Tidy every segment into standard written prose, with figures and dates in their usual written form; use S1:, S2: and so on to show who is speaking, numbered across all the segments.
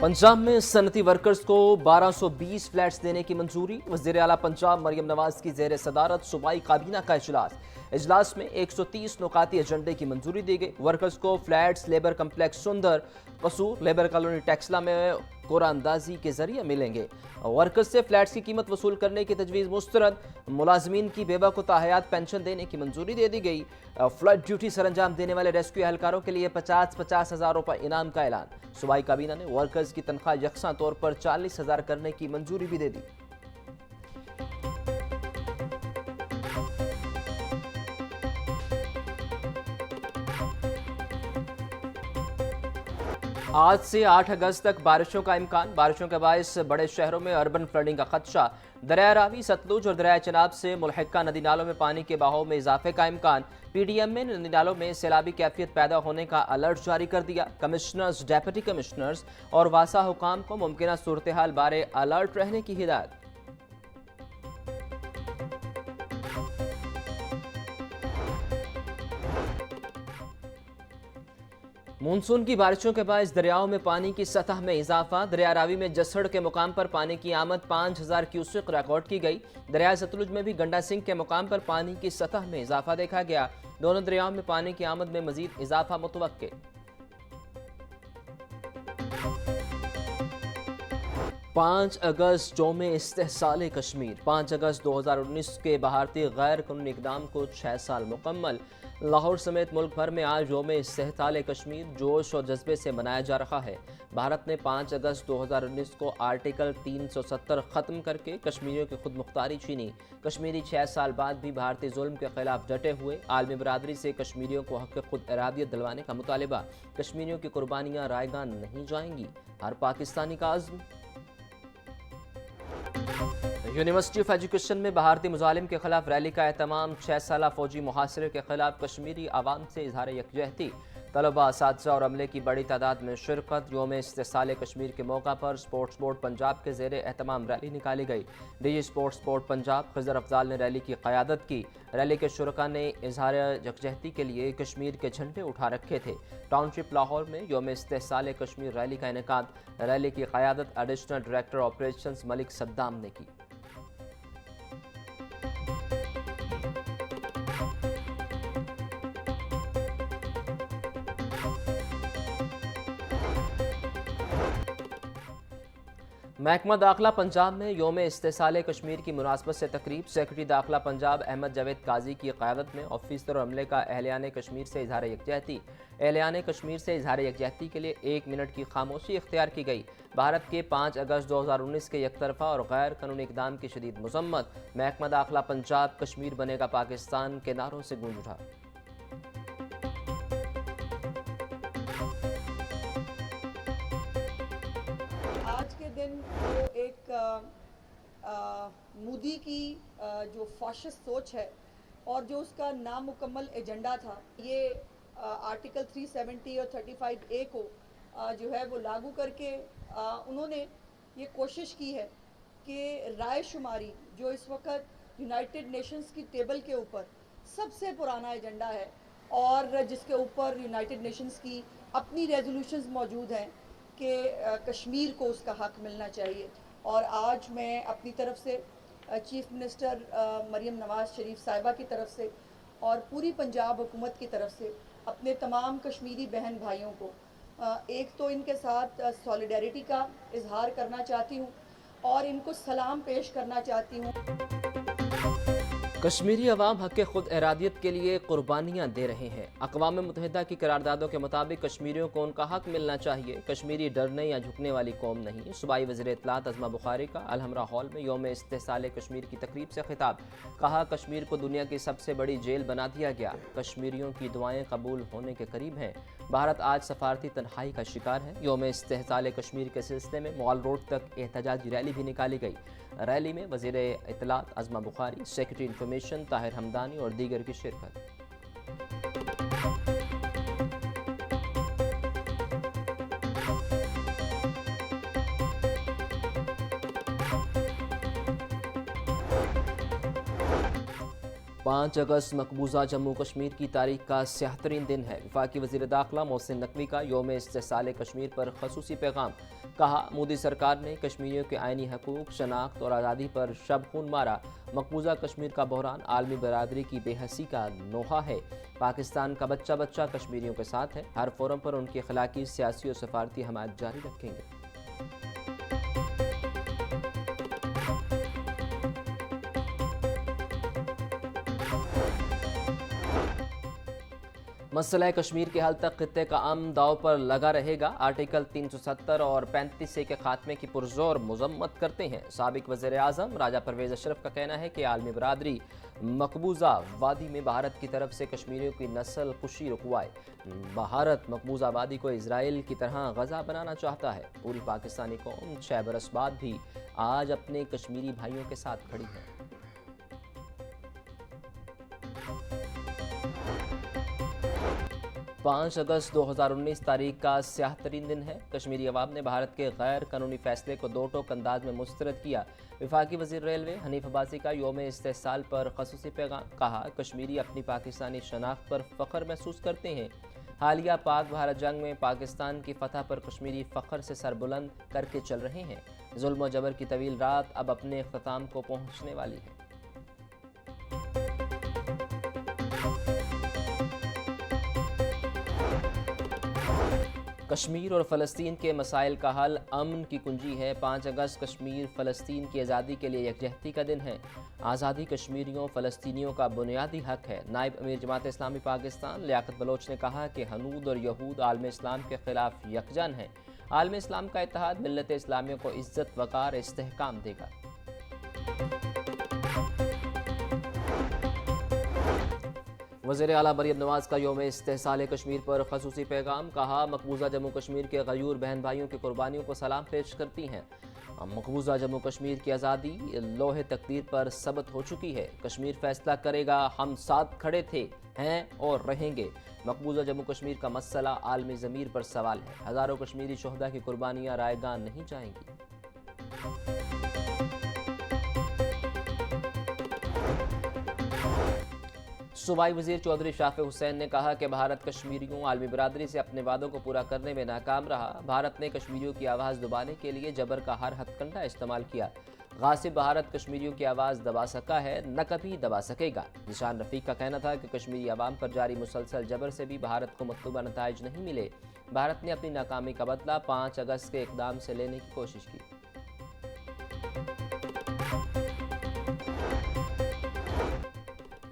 S1: पंजाब में सनती वर्कर्स को 1220 फ्लैट्स देने की मंजूरी। वज़ीर आला पंजाब मरियम नवाज की ज़ेर सदारत सूबाई काबीना का इजलास में 130 नुकाती एजेंडे की मंजूरी दी गई। वर्कर्स को फ्लैट्स लेबर कम्प्लेक्स सुंदर कसूर लेबर कॉलोनी टेक्सला में कोरानंदाजी के जरिए मिलेंगे। वर्कर्स से फ्लैट्स की कीमत वसूल करने की तजवीज़ मुस्तरद। मुलाजमीन की बेवा को ताहयात पेंशन देने की मंजूरी दे दी गई। फ्लड ड्यूटी सर अंजाम देने वाले रेस्क्यू एहलकारों के लिए 50-50 हज़ार रुपये इनाम का ऐलान। सूबाई काबीना ने वर्कर्स की तनख्वाह यकसा तौर पर 40,000 करने की मंजूरी भी दे दी। आज से 8 अगस्त तक बारिशों का इम्कान। बारिशों के बायस बड़े शहरों में अर्बन फ्लडिंग का खदशा। दरिया रावी, सतलुज और दरिया चनाब से मुल्हिका नदी नालों में पानी के बहाव में इजाफे का इम्कान। पीडीएम में नदी नालों में सैलाबी कैफियत पैदा होने का अलर्ट जारी कर दिया। कमिश्नर्स, डेप्यूटी कमिश्नर्स और वासा हुकाम को मुमकिन सूरत हाल बारे अलर्ट रहने की हिदायत। मानसून की बारिशों के बायस दरियाओं में पानी की सतह में इजाफा। दरिया रावी में जसड़ के मुकाम पर पानी की आमद 5,000 क्यूसेक रिकॉर्ड की गई। दरिया सतलुज में भी गंडा सिंह के मुकाम पर पानी की सतह में इजाफा देखा गया। दोनों दरियाओं में पानी की आमद में मजीद इजाफा मुतवक्के। 5 अगस्त यौम इस्तेहसाल कश्मीर। 5 अगस्त 2019 के भारतीय गैर कानूनी इक़दाम को 6 साल मुकम्मल। लाहौर समेत मुल्क भर में आज यौम इस्तेहसाल कश्मीर जोश और जज्बे से मनाया जा रहा है। भारत ने 5 अगस्त 2019 को आर्टिकल 370 ख़त्म करके कश्मीरियों की खुद मुख्तारी छीनी। कश्मीरी 6 साल बाद भी भारतीय जुल्म के खिलाफ डटे हुए। आलमी बरादरी से कश्मीरियों को हक़ खुद इरादियत दिलवाने का मुतालिबा। कश्मीरियों की कुर्बानियाँ रायगान नहीं जाएंगी, हर पाकिस्तानी का अज़्म। यूनिवर्सिटी ऑफ एजुकेशन में भारतीय मुजालिम के खिलाफ रैली का एहतमाम। 6 साला फौजी मुहासरे के खिलाफ कश्मीरी आवाम से इजहार यकजहती। तलबा, असातिज़ा और अमले की बड़ी तादाद में शिरकत। यौम इस्तेहसाल कश्मीर के मौका पर स्पोर्ट्स बोर्ड पंजाब के ज़ेर एहतमाम रैली निकाली गई। DG sports board Punjab Khizar Afzal ने रैली की क़यादत की। रैली के शुरका ने इजहार यकजहती के लिए कश्मीर के झंडे उठा रखे थे। टाउनशिप लाहौर में यौम इस्तेहसाल कश्मीर रैली का इनेकाद। रैली की क़यादत additional director operations Malik Saddam ने की। महकमा दाखिला पंजाब में यौम इस्तेहसाल कश्मीर की मुनासबत से तकरीब। सेक्रेटरी दाखिला पंजाब अहमद जावेद काजी की क़यादत में ऑफिसर और अमले का अहलियान कश्मीर से इजहार यकजहती। अहलियान कश्मीर से इजहार यकजहती के लिए 1 मिनट की खामोशी इख्तियार की गई। भारत के 5 अगस्त 2019 के यकतरफा और गैर कानूनी इक़दाम की शदीद मज़म्मत। महकमा दाखिला पंजाब कश्मीर बनेगा पाकिस्तान के नारों से गूंज उठा।
S2: आज के दिन जो एक मोदी की जो फाशिस्ट सोच है और जो उसका नामुकम्मल एजेंडा था, ये आर्टिकल 370 और 35A को जो है वो लागू करके उन्होंने ये कोशिश की है कि राय शुमारी जो इस वक्त यूनाइटेड नेशंस की टेबल के ऊपर सबसे पुराना एजेंडा है और जिसके ऊपर यूनाइटेड नेशंस की अपनी रेजोल्यूशंस मौजूद हैं कि कश्मीर को उसका हक मिलना चाहिए। और आज मैं अपनी तरफ से चीफ मिनिस्टर मरियम नवाज शरीफ साहिबा की तरफ से और पूरी पंजाब हुकूमत की तरफ से अपने तमाम कश्मीरी बहन भाइयों को एक तो इनके साथ सॉलिडेरिटी का इजहार करना चाहती हूँ और इनको सलाम पेश करना चाहती हूँ।
S1: कश्मीरी अवाम हक़ खुद इरादियत के लिए कुर्बानियाँ दे रहे हैं। अक़वाम मुत्तहिदा की करारदादों के मुताबिक कश्मीरियों को उनका हक़ मिलना चाहिए। कश्मीरी डरने या झुकने वाली कौम नहीं। सूबाई वज़ीर इत्तलात अज़मा बुखारी का अलहमरा हॉल में यौम इस्तेहसाल कश्मीर की तकरीब से खिताब। कहा, कश्मीर को दुनिया की सबसे बड़ी जेल बना दिया गया। कश्मीरियों की दुआएँ कबूल होने के करीब हैं। भारत आज सफारती तन्हाई का शिकार है। यौम इस्तेहसाल कश्मीर के सिलसिले में मॉल रोड तक एहतजाजी रैली भी निकाली गई। रैली में वज़ीर इत्तलात अज़मा बुखारी, सेक्रेटरी इंफॉर्मेशन ताहिर हमदानी और दीगर की शिरकत। 5 अगस्त मकबूजा जम्मू कश्मीर की तारीख का 76 दिन है। वफाकी वज़ीर दाखिला मोहसिन नकवी का यौम इस्तिसाल कश्मीर पर खसूसी पैगाम। कहा, मोदी सरकार ने कश्मीरियों के आइनी हकूक, शनाख्त और आज़ादी पर शब खून मारा। मकबूजा कश्मीर का बहरान आलमी बरादरी की बेहसी का नोहा है। पाकिस्तान का बच्चा बच्चा कश्मीरियों के साथ है। हर फोरम पर उनकी अखलाकी, सियासी और सफारती हमायत जारी रखेंगे। मसला कश्मीर के हल तक खित्ते का अमन दाव पर लगा रहेगा। आर्टिकल 370 और 35 के खात्मे की पुरजोर मजम्मत करते हैं। साबिक वज़ीर आज़म राजा परवेज़ अशरफ का कहना है कि आलमी बरादरी मकबूजा वादी में भारत की तरफ से कश्मीरियों की नस्ल कुशी रुकवाए। भारत मकबूजा वादी को इजराइल की तरह गजा बनाना चाहता है। पूरी पाकिस्तानी कौम 6 बरस बाद भी आज अपने कश्मीरी भाइयों के साथ खड़ी है। पाँच अगस्त 2019 तारीख का 76 दिन है। कश्मीरी अवाम ने भारत के गैर कानूनी फैसले को दो टोक अंदाज में मुस्तरद किया। वफाकी वज़ीर रेलवे हनीफ अब्बासी का यौम इस्तिसाल पर खसूसी पैगाम। कहा, कश्मीरी अपनी पाकिस्तानी शनाख्त पर फ़ख्र महसूस करते हैं। हालिया पाक भारत जंग में पाकिस्तान की फतह पर कश्मीरी फ़ख्र से सरबुलंद करके चल रहे हैं। जुल्म और जबर की तवील रात अब अपने इख्तिताम को पहुँचने वाली है। कश्मीर और फ़लस्तीन के मसाइल का हल अमन की कुंजी है। 5 अगस्त कश्मीर फ़लस्तीन की आज़ादी के लिए यकजहती का दिन है। आज़ादी कश्मीरियों फ़लस्तीनियों का बुनियादी हक है। नायब अमीर जमात इस्लामी पाकिस्तान लियाकत बलोच ने कहा कि हनूद और यहूद आलम इस्लाम के ख़िलाफ़ यकजन हैं। आलम इस्लाम का इत्तेहाद मिल्लत इस्लामिया को इज़्ज़त वक़ार इस्तेहकाम देगा। वज़ीर आला मरियम नवाज़ का यौम इस्तिसाल कश्मीर पर खसूसी पैगाम। कहा, मकबूजा जम्मू कश्मीर के गयूर बहन भाइयों की कुर्बानियों को सलाम पेश करती हैं। मकबूजा जम्मू कश्मीर की आज़ादी लोहे तकदीर पर सबत हो चुकी है। कश्मीर फैसला करेगा, हम साथ खड़े थे, हैं और रहेंगे। मकबूजा जम्मू कश्मीर का मसला आलमी ज़मीर पर सवाल है। हज़ारों कश्मीरी शोहदा की कुर्बानियाँ रायगान नहीं जाएंगी। सूबाई वज़ीर चौधरी शाफे हुसैन ने कहा कि भारत कश्मीरियों आलमी बरादरी से अपने वादों को पूरा करने में नाकाम रहा। भारत ने कश्मीरियों की आवाज़ दबाने के लिए जबर का हर हथकंडा इस्तेमाल किया। गासिब भारत कश्मीरियों की आवाज़ दबा सका है, न कभी दबा सकेगा। निशान रफ़ीक का कहना था कि कश्मीरी अवाम पर जारी मुसलसल जबर से भी भारत को मतलूबा नताइज नहीं मिले। भारत ने अपनी नाकामी का बदला 5 अगस्त के इक़दाम से लेने की कोशिश की।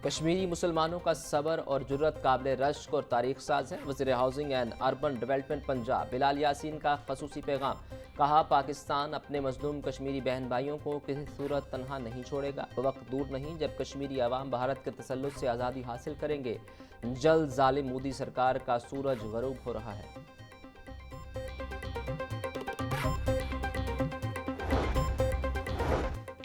S1: कश्मीरी मुसलमानों का सबर और जुर्रत काबिल रश्क और तारीख साज है। वज़ीर housing and urban development Punjab Bilal Yasin का खसूसी पैगाम। कहा, पाकिस्तान अपने मजलूम कश्मीरी बहन भाइयों को किसी सूरत तनहा नहीं छोड़ेगा। वक्त दूर नहीं जब कश्मीरी अवाम भारत के तसल्लुत से आज़ादी हासिल करेंगे। जल्द जालिम मोदी सरकार का सूरज गरूब हो रहा है।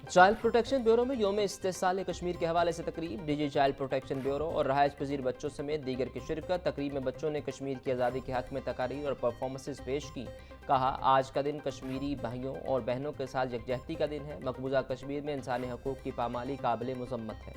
S1: चाइल्ड प्रोटेक्शन ब्यूरो में यौम इस्तिसाल कश्मीर के हवाले से तकरीब। डीजी चाइल्ड प्रोटेक्शन ब्यूरो और रहायश पजीर बच्चों समेत दीगर की शिरकत। तकरीब में बच्चों ने कश्मीर की आज़ादी के हक़ में तकारीर और परफॉर्मेंसेस पेश की। कहा, आज का दिन कश्मीरी भाइयों और बहनों के साथ यकजहती का दिन है। मकबूजा कश्मीर में इंसानी हकूक़ की पामाली काबिल मुज़म्मत है।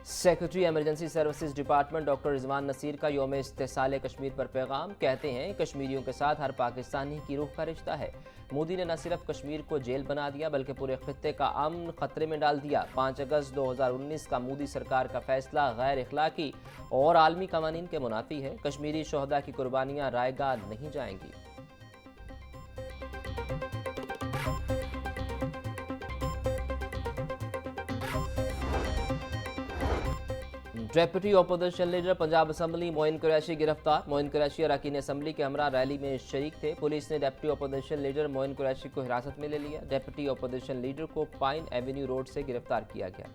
S1: Secretary emergency services department doctor Rizwan Naseer का यौम इस्तिसाल कश्मीर पर पैगाम। कहते हैं, कश्मीरियों के साथ हर पाकिस्तानी की रूह का रिश्ता है। मोदी ने न सिर्फ कश्मीर को जेल बना दिया बल्कि पूरे खित्ते का अमन खतरे में डाल दिया। 5 अगस्त 2019 का मोदी सरकार का फैसला गैर इखलाकी और आलमी कवानीन के मुनाफी है। कश्मीरी शोहदा की कुर्बानियाँ रायगान नहीं जाएंगी। Deputy opposition leader Punjab assembly Moin Qureshi गिरफ्तार। मोइन कुरैशी अरकान असम्बली के हमरा रैली में शरीक थे। पुलिस ने deputy opposition leader Moin Qureshi को हिरासत में ले लिया। डेप्यूटी अपोजिशन लीडर को पाइन एवेन्यू रोड से गिरफ्तार किया गया।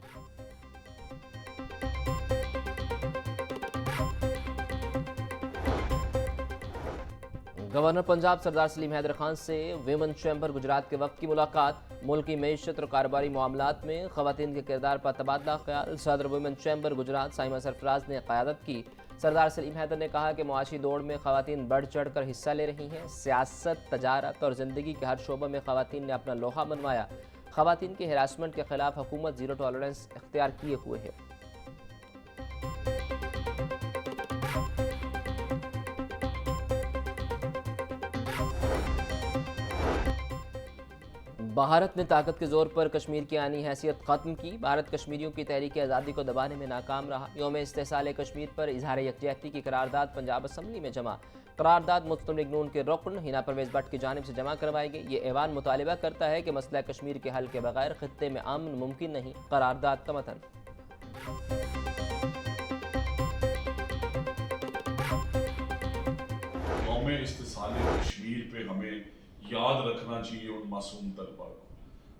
S1: गवर्नर पंजाब सरदार सलीम हैदर खान से विमेन चैम्बर गुजरात के वक्त की मुलाकात। मुल्की मईशत और कारोबारी मामलात में ख़वातीन के किरदार पर तबादला ख्याल। सदर विमेन चैम्बर गुजरात साइमा सरफराज ने क़यादत की। سردار سلیم حیدر نے کہا کہ معاشی دوڑ میں خواتین بڑھ چڑھ کر حصہ لے رہی ہیں۔ سیاست، تجارت اور زندگی کے ہر شعبہ میں خواتین نے اپنا لوہا منوایا۔ خواتین کی ہراسمنٹ کے خلاف حکومت زیرو ٹالرنس اختیار کیے ہوئے ہے۔ بھارت نے طاقت کے زور پر کشمیر کی آئینی حیثیت ختم کی۔ بھارت کشمیریوں کی تحریک آزادی کو دبانے میں ناکام رہا۔ یوم استحصال کشمیر پر اظہار یکجہتی کی قرارداد پنجاب اسمبلی میں جمع۔ قرارداد مسلم لیگ نون کے رکن ہینا پرویز بٹ کی جانب سے جمع کروائی گئی۔ یہ ایوان مطالبہ کرتا ہے کہ مسئلہ کشمیر کے حل کے بغیر خطے میں امن ممکن نہیں۔ قرارداد کا متن:
S3: یوم استحصال کشمیر پہ ہمیں یاد رکھنا چاہیے ان معصوم طلباء کو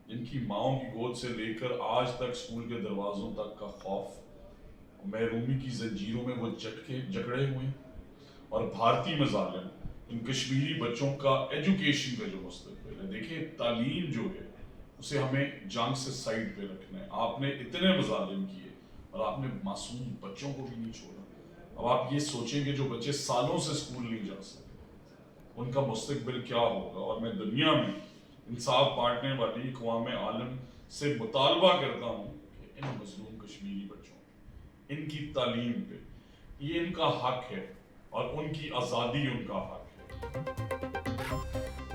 S3: جن کی ماؤں کی گود سے لے کر آج تک اسکول کے دروازوں تک کا خوف، محرومی کی زنجیروں میں وہ جکڑے ہوئے ہیں، اور بھارتی مظالم ان کشمیری بچوں کا ایجوکیشن کا جو مستقبل ہے، دیکھیں تعلیم جو ہے اسے ہمیں جنگ سے سائڈ پہ رکھنا ہے۔ آپ نے اتنے مظالم کیے اور آپ نے معصوم بچوں کو بھی نہیں چھوڑا۔ اب آپ یہ سوچیں کہ جو بچے سالوں سے اسکول نہیں جا سکتے ان کا مستقبل کیا ہوگا، اور میں دنیا میں انصاف بانٹنے والی اقوام عالم سے مطالبہ کرتا ہوں کہ ان مظلوم کشمیری بچوں، ان کی تعلیم پہ، یہ ان کا حق ہے اور ان کی آزادی ان کا حق ہے۔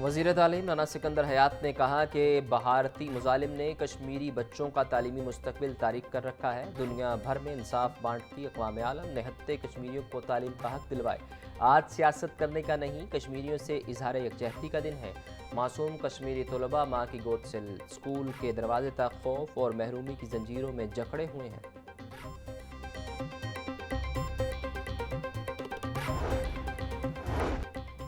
S1: وزیر تعلیم رانا سکندر حیات نے کہا کہ بھارتی مظالم نے کشمیری بچوں کا تعلیمی مستقبل تاریک کر رکھا ہے۔ دنیا بھر میں انصاف بانٹتی اقوام عالم نہتے کشمیریوں کو تعلیم کا حق دلوائے۔ آج سیاست کرنے کا نہیں، کشمیریوں سے اظہار یکجہتی کا دن ہے۔ معصوم کشمیری طلباء ماں کی گود سے اسکول کے دروازے تک خوف اور محرومی کی زنجیروں میں جکڑے ہوئے ہیں۔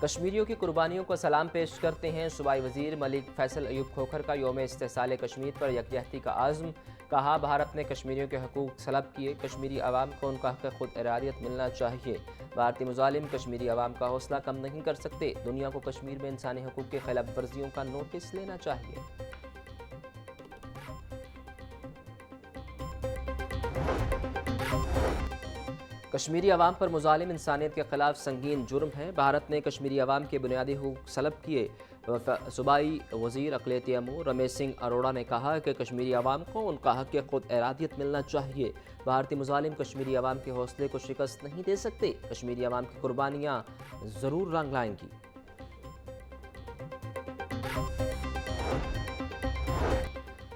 S1: کشمیریوں کی قربانیوں کو سلام پیش کرتے ہیں صوبائی وزیر ملک فیصل ایوب کھوکھر کا۔ یوم استحصال کشمیر پر یکجہتی کا عزم، کہا بھارت نے کشمیریوں کے حقوق سلب کیے، کشمیری عوام کو ان کا حق خود ارادیت ملنا چاہیے۔ بھارتی مظالم کشمیری عوام کا حوصلہ کم نہیں کر سکتے، دنیا کو کشمیر میں انسانی حقوق کی خلاف ورزیوں کا نوٹس لینا چاہیے۔ کشمیری عوام پر مظالم انسانیت کے خلاف سنگین جرم ہے۔ بھارت نے کشمیری عوام کے بنیادی حقوق سلب کیے۔ صوبائی وزیر اقلیتی امور رمیش سنگھ اروڑا نے کہا کہ کشمیری عوام کو ان کا حق خود ارادیت ملنا چاہیے۔ بھارتی مظالم کشمیری عوام کے حوصلے کو شکست نہیں دے سکتے، کشمیری عوام کی قربانیاں ضرور رنگ لائیں گی۔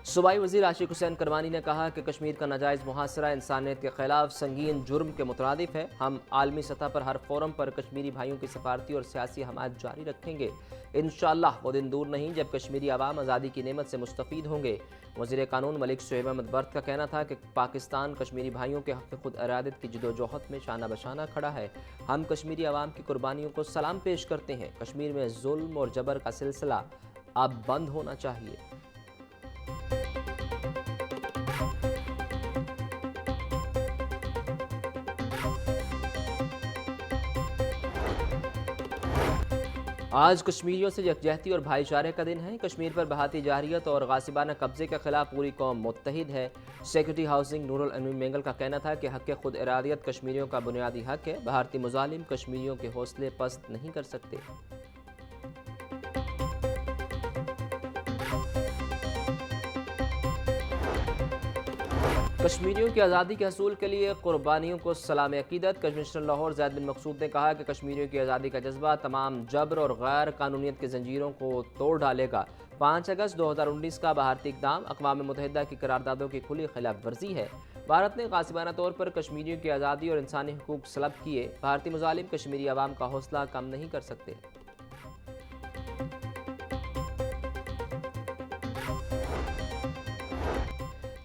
S1: صوبائی وزیر عاشق حسین کرمانی نے کہا کہ کشمیر کا ناجائز محاصرہ انسانیت کے خلاف سنگین جرم کے مترادف ہے۔ ہم عالمی سطح پر ہر فورم پر کشمیری بھائیوں کی سفارتی اور سیاسی حمایت جاری رکھیں گے۔ انشاءاللہ وہ دن دور نہیں جب کشمیری عوام آزادی کی نعمت سے مستفید ہوں گے۔ وزیر قانون ملک شعیب احمد برد کا کہنا تھا کہ پاکستان کشمیری بھائیوں کے حق خود ارادت کی جدوجہد میں شانہ بشانہ کھڑا ہے۔ ہم کشمیری عوام کی قربانیوں کو سلام پیش کرتے ہیں۔ کشمیر میں ظلم اور جبر کا سلسلہ اب بند ہونا چاہیے۔ آج کشمیریوں سے یکجہتی اور بھائی چارے کا دن ہے۔ کشمیر پر بھارتی جارحیت اور غاصبانہ قبضے کے خلاف پوری قوم متحد ہے۔ سیکرٹری ہاؤسنگ نور العنوی مینگل کا کہنا تھا کہ حق خود ارادیت کشمیریوں کا بنیادی حق ہے۔ بھارتی مظالم کشمیریوں کے حوصلے پست نہیں کر سکتے۔ کشمیریوں کی آزادی کے حصول کے لیے قربانیوں کو سلام عقیدت۔ کمشنر لاہور زید بن مقصود نے کہا کہ کشمیریوں کی آزادی کا جذبہ تمام جبر اور غیر قانونیت کی زنجیروں کو توڑ ڈالے گا۔ 5 اگست 2019 کا بھارتی اقدام اقوام متحدہ کی قراردادوں کی کھلی خلاف ورزی ہے۔ بھارت نے غاصبانہ طور پر کشمیریوں کی آزادی اور انسانی حقوق سلب کیے۔ بھارتی مظالم کشمیری عوام کا حوصلہ کم نہیں کر سکتے۔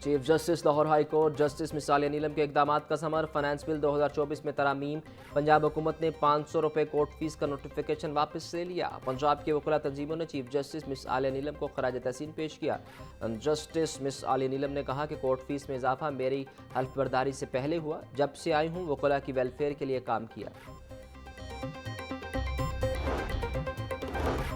S1: Chief justice Lahore high court justice Miss Aalia Neelum کے اقدامات کا ثمر۔ فنانس بل 2024 میں ترامیم۔ پنجاب حکومت نے 500 روپے کورٹ فیس کا نوٹیفیکیشن واپس لے لیا۔ پنجاب کے وکلاء تنظیموں نے چیف جسٹس مس عالیہ نیلم کو خراج تحسین پیش کیا۔ جسٹس مس عالیہ نیلم نے کہا کہ کورٹ فیس میں اضافہ میری حلف برداری سے پہلے ہوا۔ جب سے آئی ہوں وکلاء کی ویلفیئر کے لیے کام کیا۔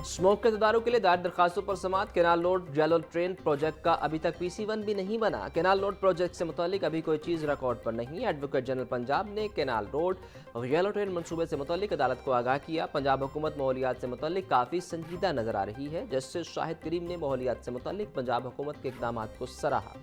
S1: स्मोक के तदारुक के लिए दायर दरखास्तों पर समाअत। Canal road yellow train project का अभी तक PC1 भी नहीं बना। केनाल रोड प्रोजेक्ट से मुतालिक अभी कोई चीज़ रिकॉर्ड पर नहीं। एडवोकेट जनरल पंजाब ने केनाल रोड और येलो ट्रेन मनसूबे से मुतालिक अदालत को आगाह किया। पंजाब हुकूमत माहौलियात से मुतालिक काफ़ी संजीदा नजर आ रही है। जस्टिस शाहिद करीम ने माहौलियात से मुतालिक पंजाब हुकूमत के इक़दाम को सराहा।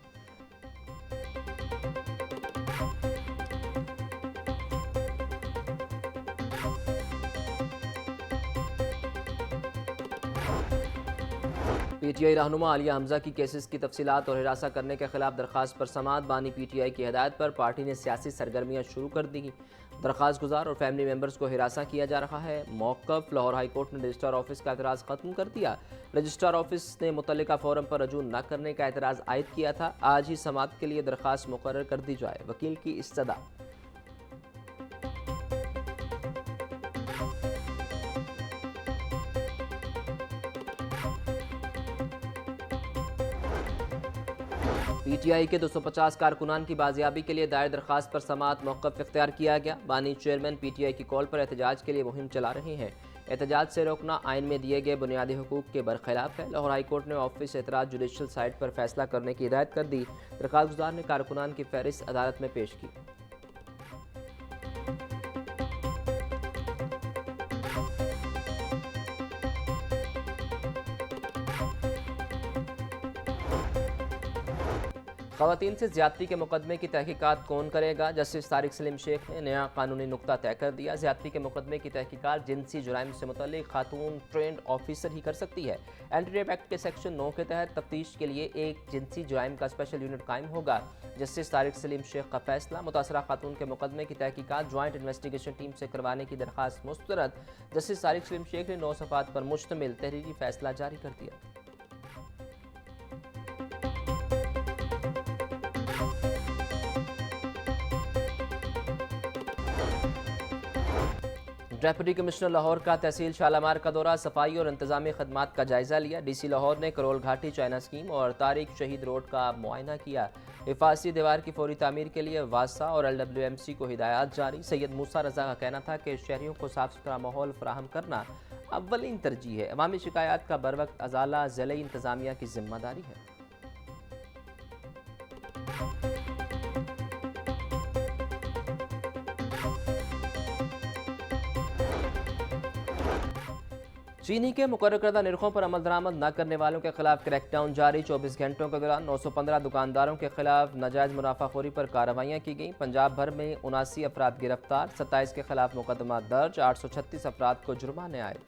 S1: PTI रहनुमा आलिया हमजा की केसेस की तफसीलात और हिरासा करने के खिलाफ दरख्वास्त पर समाअत। बानी PTI की हिदायत पर पार्टी ने सियासी सरगर्मियाँ शुरू कर दी। दरख्वास्त गुजार और फैमिली मेंबर्स को हिरासा किया जा रहा है। मौक़िफ़ लाहौर हाई कोर्ट ने रजिस्ट्रार ऑफिस का एतराज़ ख़त्म कर दिया। रजिस्ट्रार ऑफिस ने मुतल्लिका फोरम पर रजू न करने का एतराज़ आयद किया था। आज ही समाअत के लिए दरख्वास्त मुकर्रर कर दी जाए। वकील की इस्तदा। PTI के 250 कारकुनान की बाजियाबी के लिए दायर दरख्वास्त पर समाअत मौक़िफ़ इख्तियार किया गया। बानी चेयरमैन PTI की कॉल पर एहतजाज के लिए मुहिम चला रहे हैं। एहतजाज से रोकना आइन में दिए गए बुनियादी हुकूक के बरखिलाफ है। लाहौर हाई कोर्ट ने ऑफिस एतराज़ जुडिशल साइट पर फैसला करने की हिदायत कर दी। दरख्वास्त गुजार ने कारकुनान की फहरिस्त अदालत में पेश की। ख़वातीन से ज़्यादती के मुकदमे की तहकीकात कौन करेगा? जस्टिस तारिक सलीम शेख ने नया कानूनी नुक्ता तय कर दिया। ज़्यादती के मुकदमे की तहकीकात जिनसी जुराइम से मुतल्लिक़ खातून ट्रेंड ऑफिसर ही कर सकती है। एंटी रेप एक्ट के सेक्शन 9 के तहत तफ्तीश के लिए एक जिनसी जुराइम का स्पेशल यूनिट कायम होगा। जस्टिस तारिक सलीम शेख का फैसला। मुतासरा खातून के मुकदमे की तहकीकात ज्वाइंट इन्वेस्टिगेशन टीम से करवाने की दरख्वास्त मुस्तरद। जस्टिस तारिक सलीम शेख ने 9 सफ़ात पर मुश्तमिल तहरीरी फैसला जारी कर दिया। डेप्यूटी कमिश्नर लाहौर का तहसील शालामार का दौरा। सफाई और इंतजामी खदमात का जायजा लिया। DC लाहौर ने करोल घाटी चाइना स्कीम और तारिक शहीद रोड का मुआयना किया। हिफाजती दीवार की फौरी तामीर के लिए वासा और LWMC को हिदायत जारी। सैयद मूसा रजा का कहना था कि शहरियों को साफ सुथरा माहौल फराहम करना अव्वलीन तरजीह है। अवामी शिकायत का बर वक्त अजाला ज़िले इंतजामिया की जिम्मेदारी है। चीनी के मुकर्रर करदा निर्खों पर अमल दरामद न करने वालों के खिलाफ क्रैकडाउन जारी। 24 घंटों के दौरान 915 दुकानदारों के खिलाफ नाजायज मुनाफाखोरी पर कार्रवाइयाँ की गईं। पंजाब भर में 79 अफराद गिरफ्तार। 27 के खिलाफ मुकदमा दर्ज। 836 अफराद को जुर्माने आए।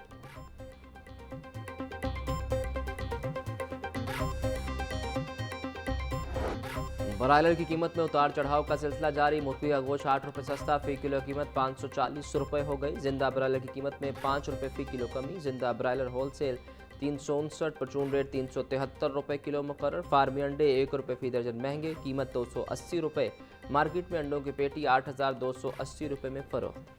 S1: ब्रायलर की कीमत में उतार चढ़ाव का सिलसिला जारी। मुर्गिया गोश्त 8 रुपये सस्ता, फी किलो कीमत 540 रुपये हो गई। जिंदा ब्रायलर की कीमत में 5 रुपये फी किलो कमी। जिंदा ब्रायलर होलसेल 359, परचून रेट 373 रुपये किलो मुकर्रर। फार्मी अंडे 1 रुपये फी दर्जन महंगे, कीमत 280 रुपये। मार्केट में अंडों की पेटी 8280 रुपये में फरोख्त।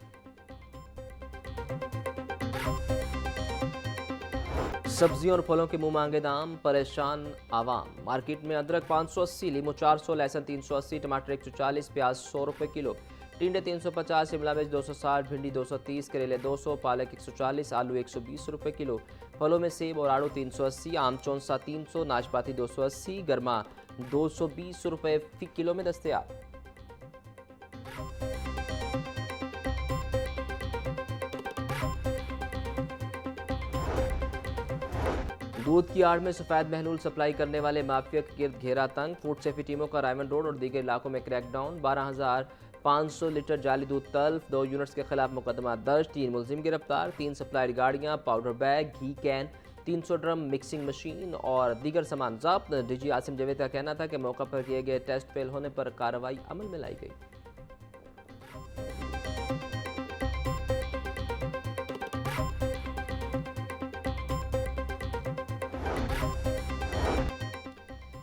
S1: सब्जियों और फलों के मुंह मांगे दाम, परेशान आवाम। मार्केट में अदरक 580, लीमू 400, लहसुन 380, टमाटर 140, प्याज 100 रुपये किलो, टिंडे 350, शिमला मिर्च 260, भिंडी 230, करेले 200, पालक 140, आलू 120 रुपये किलो। फलों में सेब और आड़ू 380, आम चौंसा 300, नाशपाती 280, गर्मा 220 रुपये फी किलो में दस्तयाब। दूध की आड़ में सफ़ेद महलूल सप्लाई करने वाले माफिया के गिर्द घेरा तंग। फूड सेफ्टी टीमों का रायमंड रोड और दीगर इलाकों में क्रैकडाउन। 12,500 लीटर जाली दूध तल्फ। 2 यूनिट्स के खिलाफ मुकदमा दर्ज। 3 मुलजिम गिरफ्तार। 3 सप्लायर गाड़ियाँ, powder bag, ghee can, 300 drum mixing machine और दीगर सामान जब्त। DG आसिम जावेद का कहना था कि मौका पर किए गए टेस्ट फेल होने पर कार्रवाई अमल में लाई गई।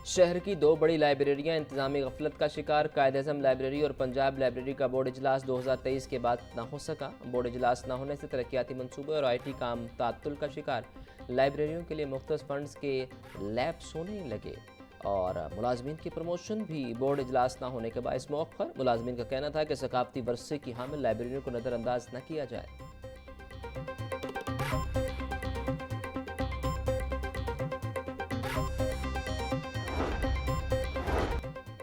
S1: शहर की 2 बड़ी लाइब्रेरियां इंतजामी गफलत का शिकार। कायद-ए-आज़म लाइब्रेरी और पंजाब लाइब्रेरी का बोर्ड इजलास 2023 के बाद न हो सका। बोर्ड इजलास न होने से तरक्याती मंसूबे और IT काम तात्तुल का शिकार। लाइब्रेरियों के लिए मुख्तलिफ फंड्स के लैब्स होने लगे और मुलाजमीन की प्रमोशन भी बोर्ड इजलास न होने के बायस मौखर। मुलाजमीन का कहना था कि सकाफती वर्से की हामिल लाइब्रेरियों को नज़रअंदाज न किया जाए।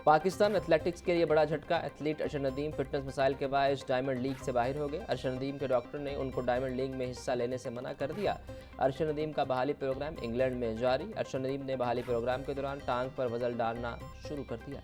S1: پاکستان ایتھلیٹکس کے لیے بڑا جھٹکا، ایتھلیٹ ارشد ندیم فٹنس مسائل کے باعث ڈائمنڈ لیگ سے باہر ہو گئے۔ ارشد ندیم کے ڈاکٹر نے ان کو ڈائمنڈ لیگ میں حصہ لینے سے منع کر دیا۔ ارشد ندیم کا بحالی پروگرام انگلینڈ میں جاری۔ ارشد ندیم نے بحالی پروگرام کے دوران ٹانگ پر وزن ڈالنا شروع کر دیا۔